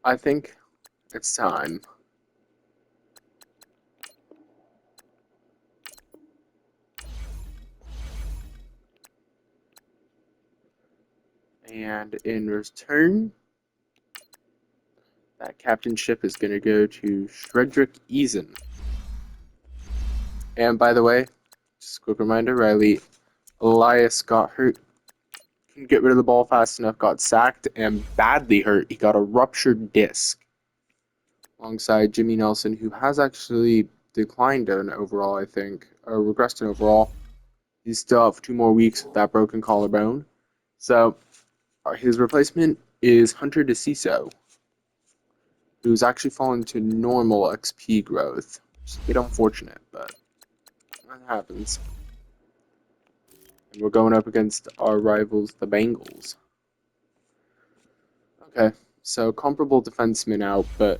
I think it's time. And in return, that captainship is going to go to Edaug-Ethanb. And by the way, just a quick reminder, Riley Elias got hurt. Couldn't get rid of the ball fast enough, got sacked, and badly hurt. He got a ruptured disc alongside Jimmy Nelson, who has actually declined in overall, I think, or regressed in overall. He's still out for 2 more weeks with that broken collarbone. So his replacement is Hunter DeCiso, who's actually fallen to normal XP growth. It's a bit unfortunate, but that happens. And we're going up against our rivals, the Bengals. Okay, so comparable defensemen out, but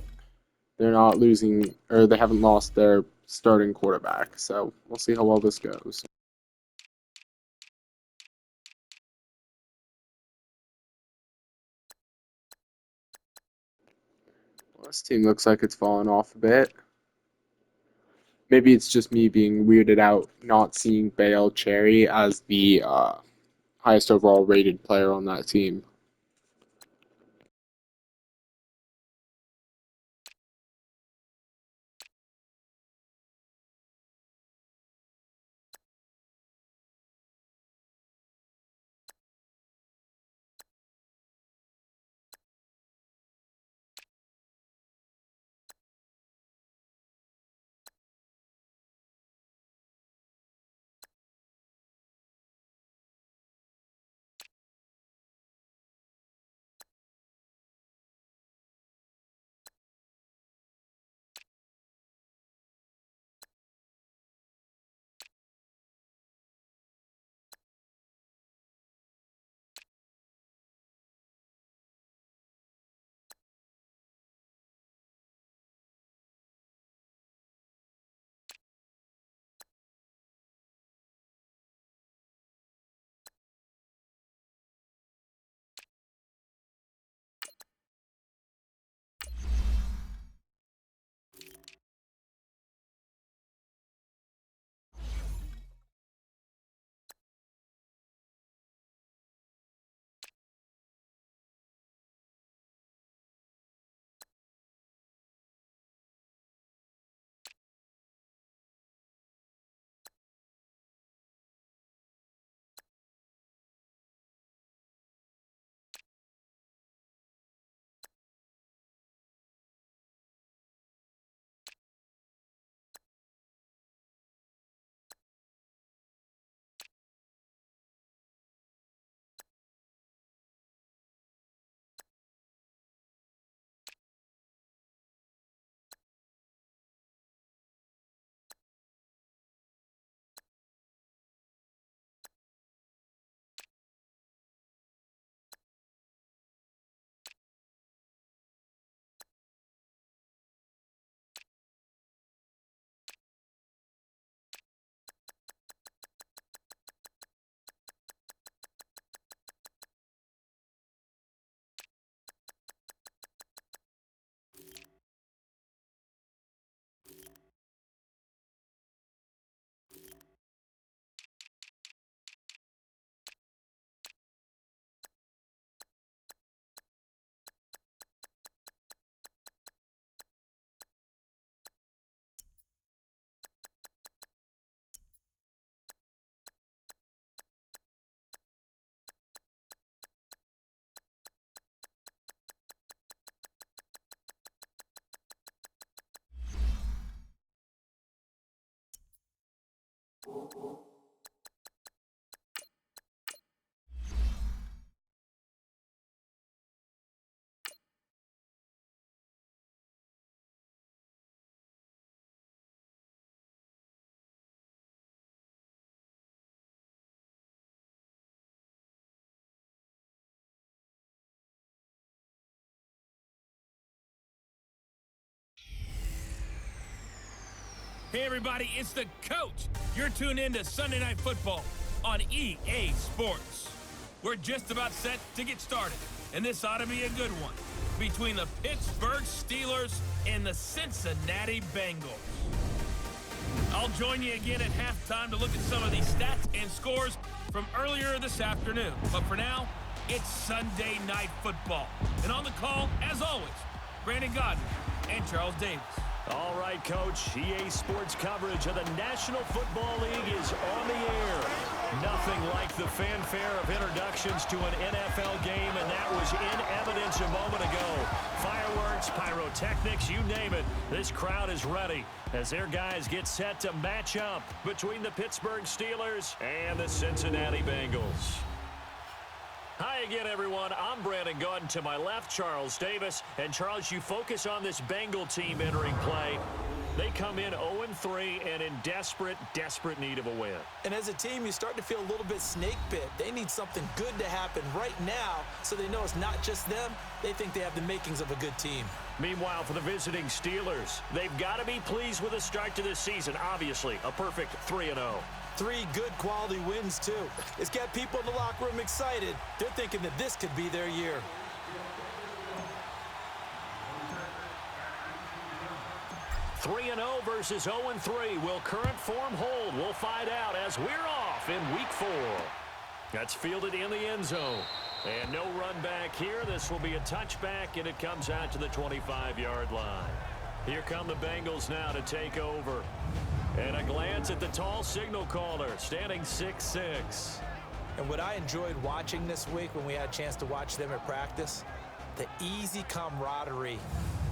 they're not losing, or they haven't lost their starting quarterback. So we'll see how well this goes. Well, this team looks like it's fallen off a bit. Maybe it's just me being weirded out not seeing Bale Cherry as the highest overall rated player on that team. Hey everybody, it's the coach. You're tuned in to Sunday Night Football on EA Sports. We're just about set to get started, and this ought to be a good one between the Pittsburgh Steelers and the Cincinnati Bengals. I'll join you again at halftime to look at some of these stats and scores from earlier this afternoon. But for now, it's Sunday Night Football. And on the call, as always, Brandon Godden and Charles Davis. All right, Coach. EA Sports coverage of the National Football League is on the air. Nothing like the fanfare of introductions to an NFL game, and that was in evidence a moment ago. Fireworks, pyrotechnics, you name it. This crowd is ready as their guys get set to match up between the Pittsburgh Steelers and the Cincinnati Bengals. Hi again, everyone. I'm Brandon Godden. To my left, Charles Davis. And Charles, you focus on this Bengal team entering play. They come in 0-3 and in desperate need of a win. And as a team, you start to feel a little bit snake bit. They need something good to happen right now so they know it's not just them. They think they have the makings of a good team. Meanwhile, for the visiting Steelers, they've got to be pleased with the start to this season. Obviously, a perfect 3-0. 3 good quality wins, too. It's got people in the locker room excited. They're thinking that this could be their year. Three 3-0 versus 0-3. Will current form hold? We'll find out as we're off in Week 4. That's fielded in the end zone. And no run back here. This will be a touchback, and it comes out to the 25-yard line. Here come the Bengals now to take over. And a glance at the tall signal caller, standing 6'6". And what I enjoyed watching this week when we had a chance to watch them at practice, the easy camaraderie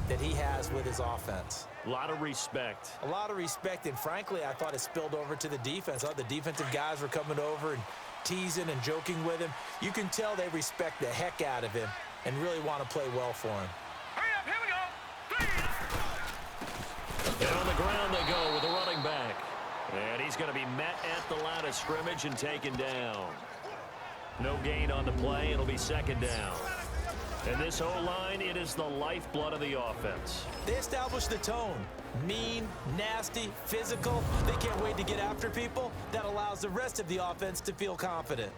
that he has with his offense. A lot of respect. A lot of respect, and frankly, I thought it spilled over to the defense. I thought the defensive guys were coming over and teasing and joking with him. You can tell they respect the heck out of him and really want to play well for him. Hurry up, here we go. And on the ground they go with the running back. And he's going to be met at the line of scrimmage and taken down. No gain on the play. It'll be second down. And this O-line, it is the lifeblood of the offense. They established the tone. Mean, nasty, physical. They can't wait to get after people. That allows the rest of the offense to feel confident.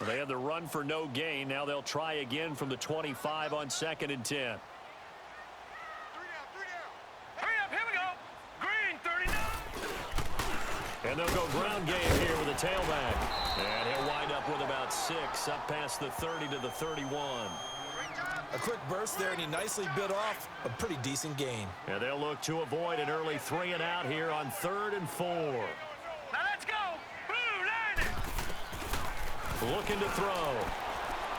They had the run for no gain. Now they'll try again from the 25 on 2nd and 10. Hurry up, here we go. Green, 39. And they'll go ground game here with a tailback. And he'll wind up with about 6, up past the 30 to the 31. A quick burst there, and he nicely bit off a pretty decent gain. And they'll look to avoid an early 3 and out here on 3rd and 4. Now let's go. Blue line it. Looking to throw.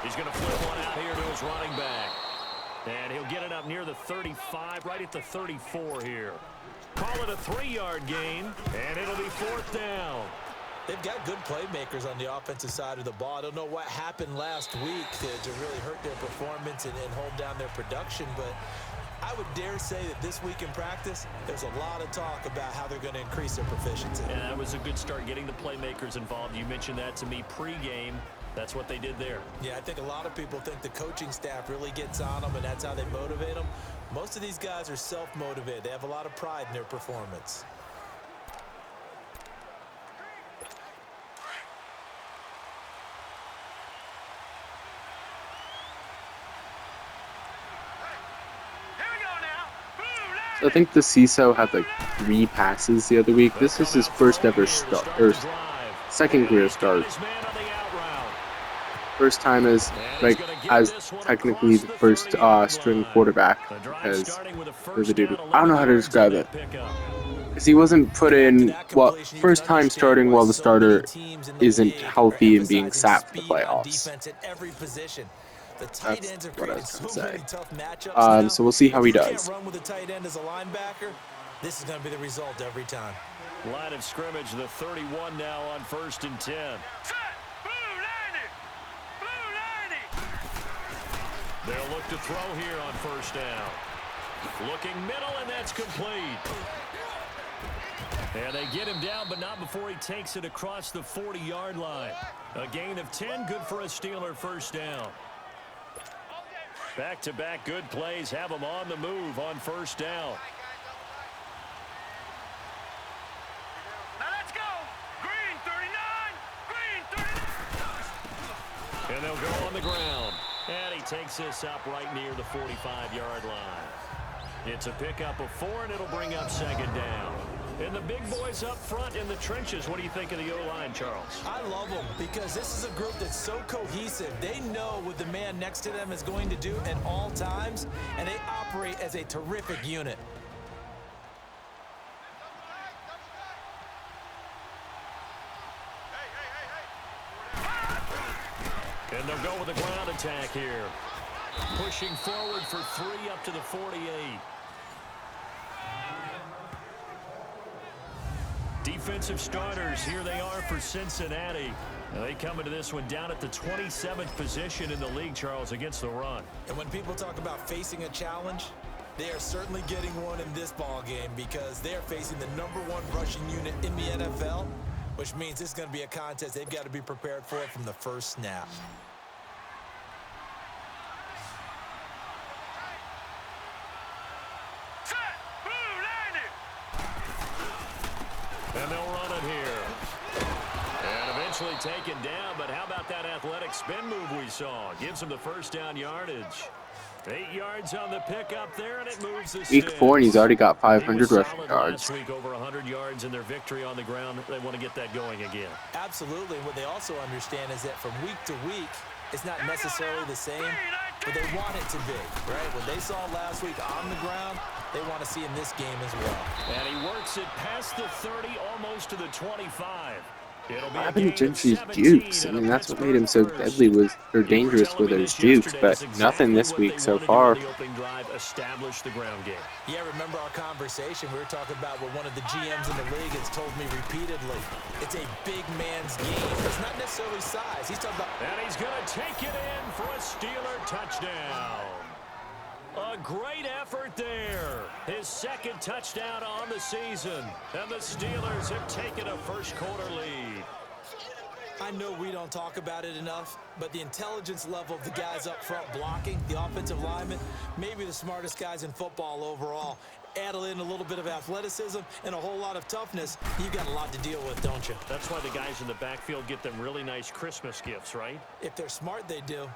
He's going to flip one out here to his running back. And he'll get it up near the 35, right at the 34 here. Call it a 3-yard gain, and it'll be 4th down. They've got good playmakers on the offensive side of the ball. I don't know what happened last week to really hurt their performance and hold down their production, but I would dare say that this week in practice, there's a lot of talk about how they're going to increase their proficiency. And that was a good start, getting the playmakers involved. You mentioned that to me pregame. That's what they did there. Yeah, I think a lot of people think the coaching staff really gets on them, and that's how they motivate them. Most of these guys are self-motivated. They have a lot of pride in their performance. So I think the CISO had like 3 passes the other week. This is his first ever start, or second career start. First time as technically the first string quarterback, because there's a dude. I don't know how to describe it. Because he wasn't put in, well, first time starting while the starter isn't healthy and being sat for the playoffs. That's what I was going to say. So we'll see how he does. Run with a tight end as a linebacker. This is going to be the result every time. Line of scrimmage, the 31 now on 1st and 10. They'll look to throw here on 1st down. Looking middle, and that's complete. And they get him down, but not before he takes it across the 40-yard line. A gain of 10, good for a Steeler first down. Back-to-back good plays have them on the move on first down. Now let's go. Green 39. Green 39. And they'll go on the ground. And he takes this up right near the 45-yard line. It's a pickup of 4, and it'll bring up second down. And the big boys up front in the trenches. What do you think of the O-line, Charles? I love them because this is a group that's so cohesive. They know what the man next to them is going to do at all times, and they operate as a terrific unit. And they'll go with a ground attack here. Pushing forward for 3 up to the 48. Defensive starters, here they are for Cincinnati. Now they come into this one down at the 27th position in the league, Charles, against the run. And when people talk about facing a challenge, they are certainly getting one in this ball game because they are facing the #1 rushing unit in the NFL, which means this is going to be a contest they've got to be prepared for from the first snap. And they'll run it here. And eventually taken down, but how about that athletic spin move we saw? Gives them the first down yardage. 8 yards on the pickup there, and it moves the Week 4, and he's already got 500 rushing yards. Last week, over 100 yards in their victory on the ground. They want to get that going again. Absolutely. What they also understand is that from week to week, it's not necessarily the same, but they want it to be, right? What they saw last week on the ground, they want to see in this game as well. And he works it past the 30, almost to the 25. It'll be What a happened to gain of Gentry's 17 jukes? I and a mean, that's what made Pittsburgh him so first. deadly or dangerous You were with telling me those this jukes, yesterday, but that's exactly nothing this what week they so wanted to do far. on the opening drive, establish the ground game. Yeah, remember our conversation? We were talking about what one of the GMs in the league has told me repeatedly. It's a big man's game. It's not necessarily size. He's talking about... And he's going to take it in for a Steeler touchdown. A great effort there. His second touchdown on the season. And the Steelers have taken a first-quarter lead. I know we don't talk about it enough, but the intelligence level of the guys up front blocking, the offensive linemen, maybe the smartest guys in football overall. Add in a little bit of athleticism and a whole lot of toughness, you've got a lot to deal with, don't you? That's why the guys in the backfield get them really nice Christmas gifts, right? If they're smart, they do.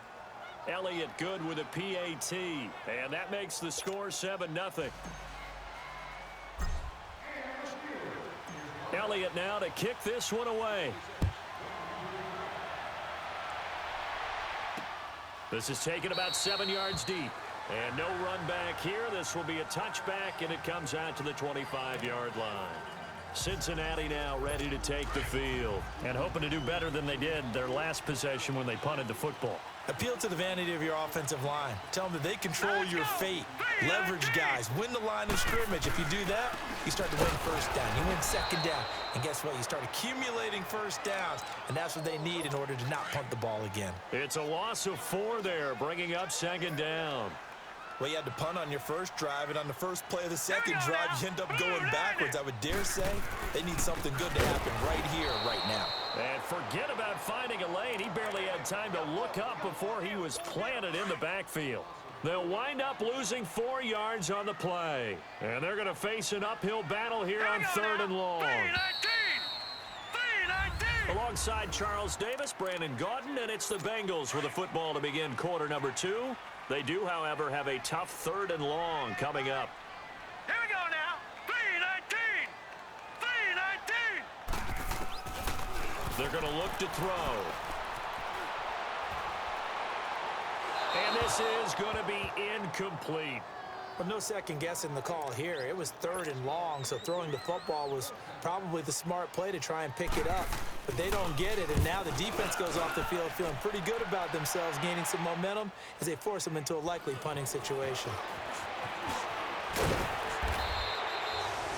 Elliott good with a PAT, and that makes the score 7-0. Elliott now to kick this one away. This is taken about 7 yards deep. And no run back here. This will be a touchback, and it comes out to the 25-yard line. Cincinnati now ready to take the field and hoping to do better than they did their last possession when they punted the football. Appeal to the vanity of your offensive line. Tell them that they control your fate. Leverage guys. Win the line of scrimmage. If you do that, you start to win first down. You win second down. And guess what? You start accumulating first downs. And that's what they need in order to not punt the ball again. It's a loss of 4 there, bringing up second down. Well, you had to punt on your first drive, and on the first play of the second drive, you end up going backwards. I would dare say they need something good to happen right here, right now. And forget about finding a lane. He barely had time to look up before he was planted in the backfield. They'll wind up losing 4 yards on the play. And they're going to face an uphill battle here on 3rd and long. Alongside Charles Davis, Brandon Gaudin, and it's the Bengals with the football to begin quarter number 2. They do, however, have a tough 3rd and long coming up. Here we go now. 3-19. 3-19. They're going to look to throw. And this is going to be incomplete. But no second guessing the call here. It was 3rd and long, so throwing the football was probably the smart play to try and pick it up. But they don't get it, and now the defense goes off the field feeling pretty good about themselves, gaining some momentum as they force them into a likely punting situation.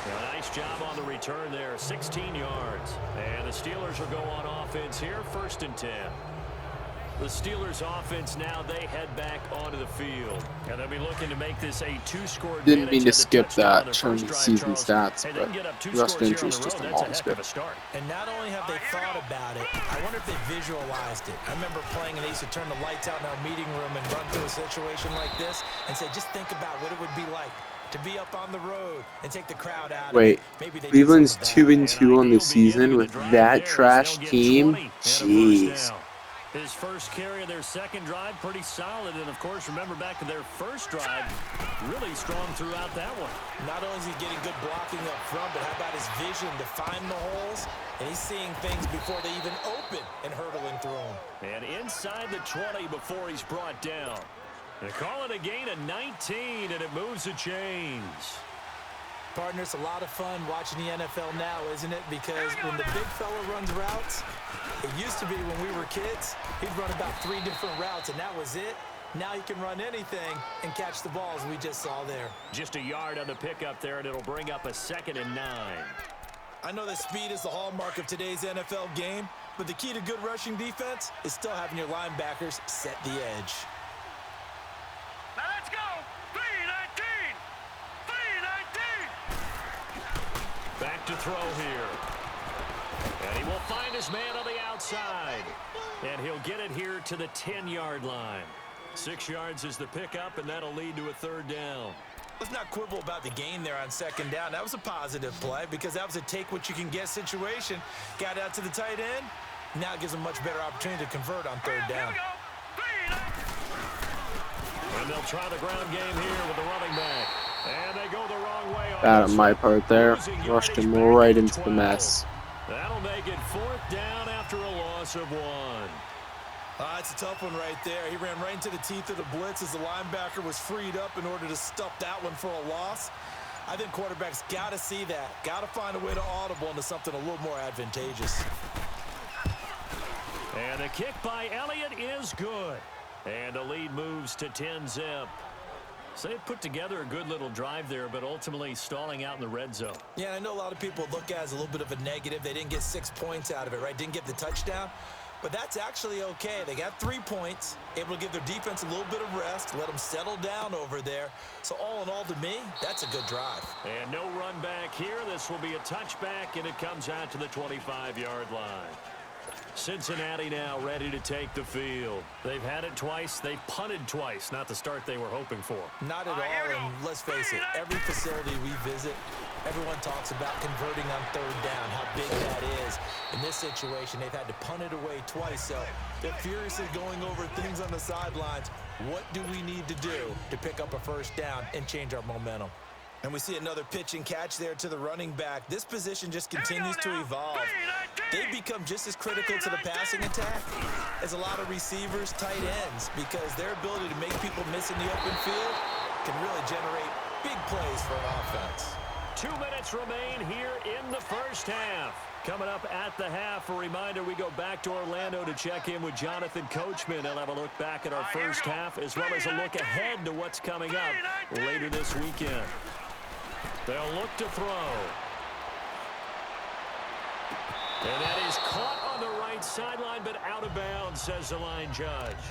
A nice job on the return there, 16 yards. And the Steelers will go on offense here, 1st and 10. The Steelers offense now, they head back onto the field. And they'll be looking to make this a 2-score advantage. Didn't mean to Had the skip touchdown on that their showing first the drive, season Charles. stats, Hey, they but can get up 2 rust scores here on injuries the just road. a That's a heck monster. of a start. And not only have they thought about it, I wonder if they visualized it. I remember playing and they used to turn the lights out in our meeting room and run through a situation like this and say, just think about what it would be like to be up on the road and take the crowd out Wait, of it. Maybe they Cleveland's did some of that. 2-2 on the season with that trash team. Jeez. His first carry of their second drive, pretty solid. And, of course, remember back to their first drive, really strong throughout that one. Not only is he getting good blocking up front, but how about his vision to find the holes? And he's seeing things before they even open and hurdling through them. And inside the 20 before he's brought down. They call it a gain of 19, and it moves the chains. Partner, it's a lot of fun watching the NFL now, isn't it? Because when the big fella runs routes, it used to be when we were kids, he'd run about 3 different routes, and that was it. Now he can run anything and catch the ball, as we just saw there. Just a yard on the pickup there, and it'll bring up a 2nd and 9. I know that speed is the hallmark of today's NFL game, but the key to good rushing defense is still having your linebackers set the edge. Now let's go. 3-19. 3-19. Back to throw here. And he will find his man on the outside. And he'll get it here to the 10-yard line. 6 yards is the pickup, and that'll lead to a 3rd down. Let's not quibble about the gain there on 2nd down. That was a positive play because that was a take-what-you-can-get situation. Got out to the tight end. Now it gives them much better opportunity to convert on 3rd down. And they'll try the ground game here with the running back. And they go the wrong way. Bad on my part there. Rushed him right into the mess. That'll make it 4th down after a loss of 1. That's a tough one right there. He ran right into the teeth of the blitz as the linebacker was freed up in order to stuff that one for a loss. I think quarterbacks got to see that. Got to find a way to audible into something a little more advantageous. And the kick by Elliott is good. And the lead moves to 10-zip. So they put together a good little drive there, but ultimately stalling out in the red zone. Yeah, I know a lot of people look at it as a little bit of a negative. They didn't get 6 points out of it, right? Didn't get the touchdown. But that's actually okay. They got 3 points, able to give their defense a little bit of rest, let them settle down over there. So all in all, to me, that's a good drive. And no run back here. This will be a touchback, and it comes out to the 25-yard line. Cincinnati now ready to take the field. They've had it twice. They've punted twice. Not the start they were hoping for. Not at all, and let's face it, every facility we visit, everyone talks about converting on 3rd down, how big that is. In this situation, they've had to punt it away twice, so they're furiously going over things on the sidelines. What do we need to do to pick up a 1st down and change our momentum? And we see another pitch and catch there to the running back. This position just continues to evolve. They become just as critical to the passing attack as a lot of receivers, tight ends, because their ability to make people miss in the open field can really generate big plays for an offense. 2 minutes remain here in the first half. Coming up at the half, a reminder, we go back to Orlando to check in with Jonathan Coachman. They'll have a look back at our first half as well as a look ahead to what's coming up later this weekend. They'll look to throw. And that is caught on the right sideline, but out of bounds, says the line judge.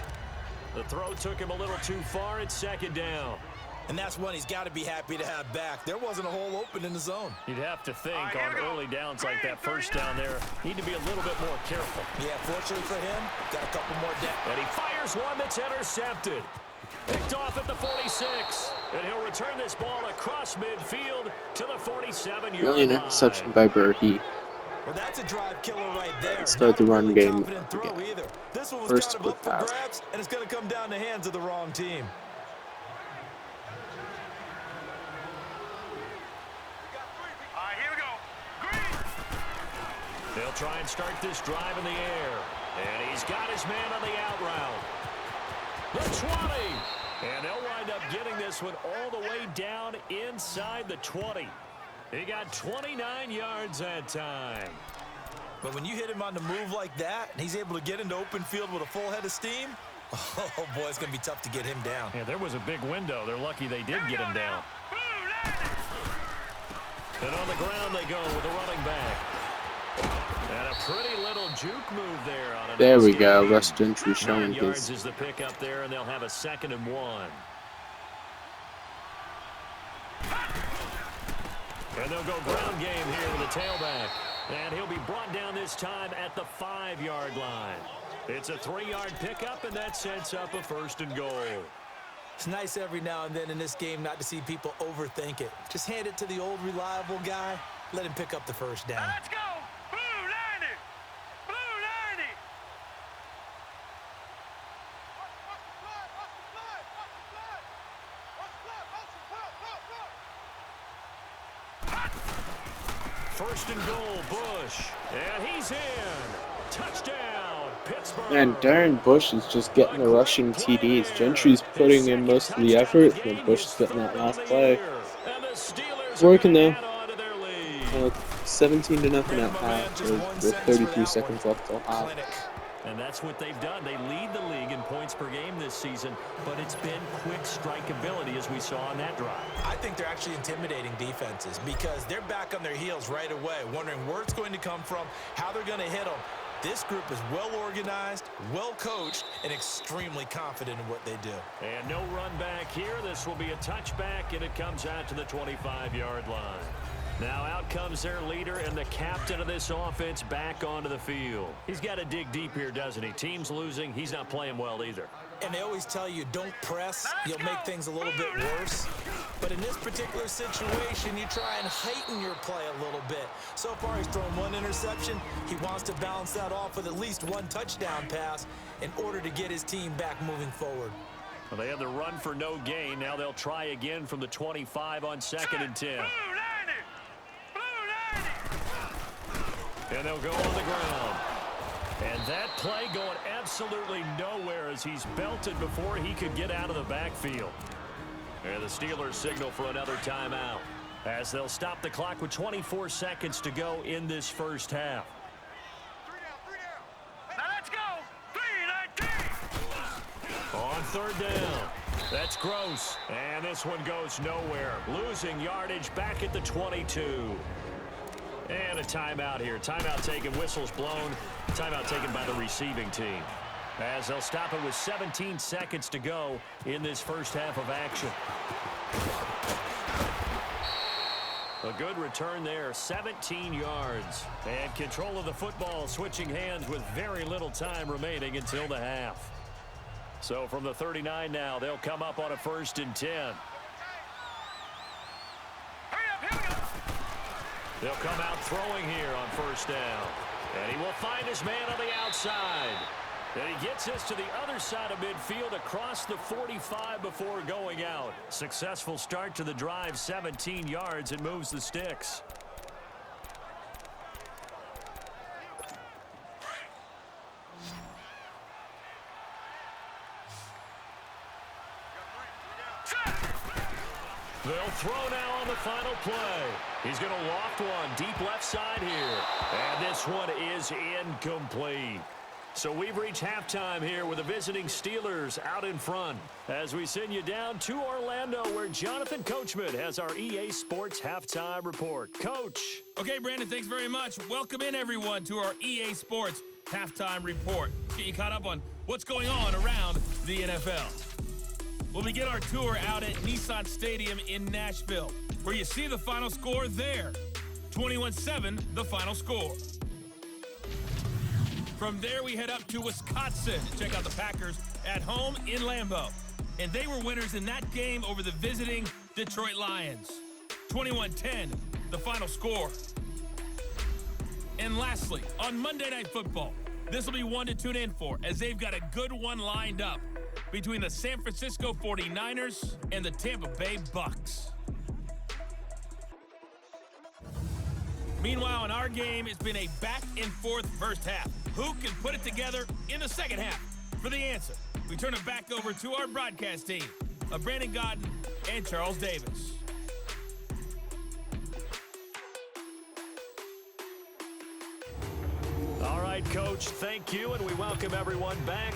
The throw took him a little too far. It's 2nd down. And that's one he's got to be happy to have back. There wasn't a hole open in the zone. You'd have to think on early downs like that 1st down there, need to be a little bit more careful. Yeah, fortunately for him, got a couple more depth. And he fires one that's intercepted. Picked off at the 46. And he'll return this ball across midfield to the 47-yard line. Really an interception by Berkey. Well, that's a drive killer right there. Start the run game again. This one was First kind of up for pass. grabs, and it's going to come down the hands of the wrong team. Here we go. Green. They'll try and start this drive in the air. And he's got his man on the out route. The 20. And they'll wind up getting this one all the way down inside the 20. He got 29 yards that time. But when you hit him on the move like that, and he's able to get into open field with a full head of steam, oh, boy, it's going to be tough to get him down. Yeah, there was a big window. They're lucky they did get him down. And on the ground they go with the running back. And a pretty little juke move there on a There nice we go. gain. Russ Gentry 9 showing yards his. is the pickup there, and they'll have a 2nd and 1. And they'll go ground game here with a tailback. And he'll be brought down this time at the 5-yard line. It's a 3-yard pickup, and that sets up a 1st and goal. It's nice every now and then in this game not to see people overthink it. Just hand it to the old reliable guy. Let him pick up the 1st down. Let's go! Blue 90! Blue 90! First and goal, Bush. And he's in. Touchdown, Pittsburgh. And Darren Bush is just getting the rushing TDs. Gentry's putting in most of the effort, and Bush is getting that last play. It's working though. 17-0 at half with 33 seconds left till half. And that's what they've done. They lead the league in points per game this season, but it's been quick strike ability as we saw on that drive. I think they're actually intimidating defenses because they're back on their heels right away, wondering where it's going to come from, how they're going to hit them. This group is well organized, well coached, and extremely confident in what they do. And no run back here. This will be a touchback, and it comes out to the 25-yard line. Now out comes their leader and the captain of this offense back onto the field. He's got to dig deep here, doesn't he? Team's losing. He's not playing well either. And they always tell you, don't press. You'll make things a little bit worse. But in this particular situation, you try and heighten your play a little bit. So far, he's thrown 1 interception. He wants to balance that off with at least 1 touchdown pass in order to get his team back moving forward. Well, they had the run for no gain. Now they'll try again from the 25 on 2nd and 10. And they'll go on the ground. And that play going absolutely nowhere as he's belted before he could get out of the backfield. And the Steelers signal for another timeout as they'll stop the clock with 24 seconds to go in this first half. 3 down. Now let's go. 3-19. On 3rd down. That's Gross. And this one goes nowhere. Losing yardage back at the 22. And a timeout here. Timeout taken, whistles blown. Timeout taken by the receiving team. As they'll stop it with 17 seconds to go in this first half of action. A good return there, 17 yards. And control of the football switching hands with very little time remaining until the half. So from the 39 now, they'll come up on a 1st and 10. They'll come out throwing here on 1st down. And he will find his man on the outside. And he gets us to the other side of midfield across the 45 before going out. Successful start to the drive, 17 yards, and moves the sticks. They'll throw now on the final play. He's going to loft one deep left side here. And this one is incomplete. So we've reached halftime here with the visiting Steelers out in front as we send you down to Orlando where Jonathan Coachman has our EA Sports Halftime Report. Coach. Okay, Brandon, thanks very much. Welcome in, everyone, to our EA Sports Halftime Report. Get you caught up on what's going on around the NFL. We'll begin our tour out at Nissan Stadium in Nashville, where you see the final score there. 21-7, the final score. From there, we head up to Wisconsin to check out the Packers at home in Lambeau. And they were winners in that game over the visiting Detroit Lions. 21-10, the final score. And lastly, on Monday Night Football, this will be one to tune in for, as they've got a good one lined up between the San Francisco 49ers and the Tampa Bay Bucks. Meanwhile, in our game, it's been a back-and-forth first half. Who can put it together in the second half? For the answer, we turn it back over to our broadcast team of Brandon Godden and Charles Davis. All right, Coach, thank you, and we welcome everyone back.